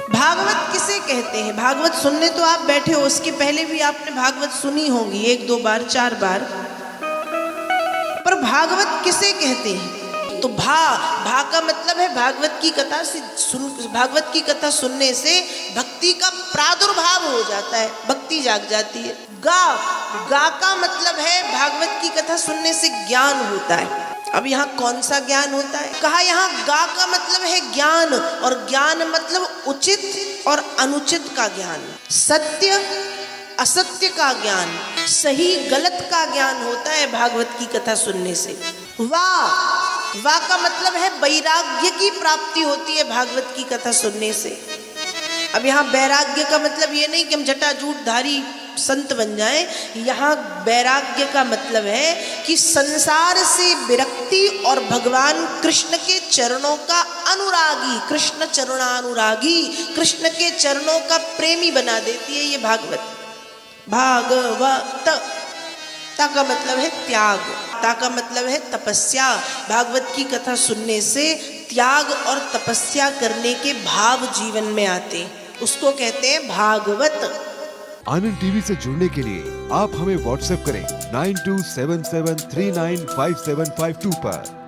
भागवत किसे कहते हैं? भागवत सुनने तो आप बैठे हो, उसके पहले भी आपने भागवत सुनी होगी 1-2 बार 4 बार, पर भागवत किसे कहते हैं? तो भा का मतलब है भागवत की कथा से भागवत की कथा सुनने से भक्ति का प्रादुर्भाव हो जाता है, भक्ति जाग जाती है। गा का मतलब है भागवत की कथा सुनने से ज्ञान होता है। अब यहाँ कौन सा ज्ञान होता है? कहा यहाँ गा का मतलब है ज्ञान, और ज्ञान मतलब उचित और अनुचित का ज्ञान, सत्य असत्य का ज्ञान, सही गलत का ज्ञान होता है भागवत की कथा सुनने से। वाह का मतलब है वैराग्य की प्राप्ति होती है भागवत की कथा सुनने से। अब यहाँ वैराग्य का मतलब ये नहीं कि हम जटाजूटधारी संत बन जाएं, यहाँ वैराग्य का मतलब है कि संसार से विरक्ति और भगवान कृष्ण के चरणों का अनुरागी, कृष्ण चरणानुरागी, कृष्ण के चरणों का प्रेमी बना देती है ये भागवत। भागवत ता का मतलब है त्याग, ता का मतलब है तपस्या। भागवत की कथा सुनने से त्याग और तपस्या करने के भाव जीवन में आते हैं, उसको कहते हैं भागवत। आनंद टीवी से जुड़ने के लिए आप हमें व्हाट्सएप करें 9277395752 पर।